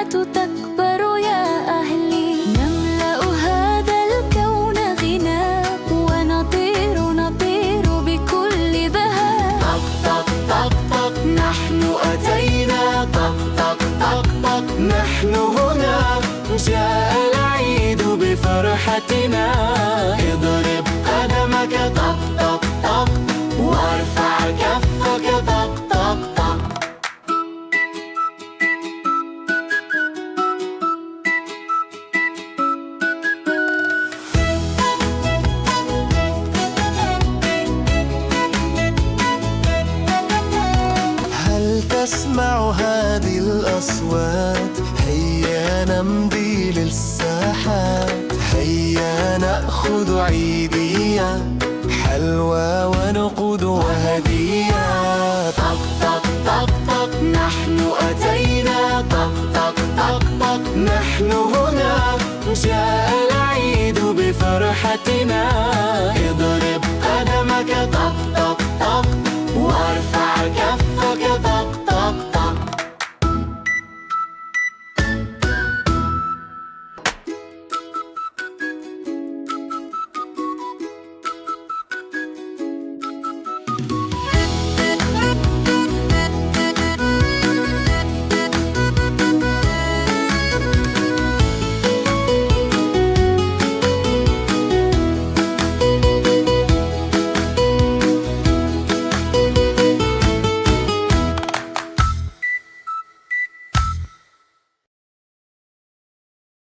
تكبر يا أهلي، نملأ هذا الكون غناء ونطير بكل بهاء. طق طق طق طق نحن أتينا، طق طق طق طق نحن هنا، جاء العيد بفرحتنا. اضرب قدمك طق طق طق، وارفع كفك طق طق طق. هل تسمع هذه الأصوات؟ هيا نمضي للساحات، هيا نأخذ عيدية، حلوى ونقود وهدية. طق طق طق طق نحن أتينا، طق طق طق طق نحن هنا، جاء العيد بفرحتنا.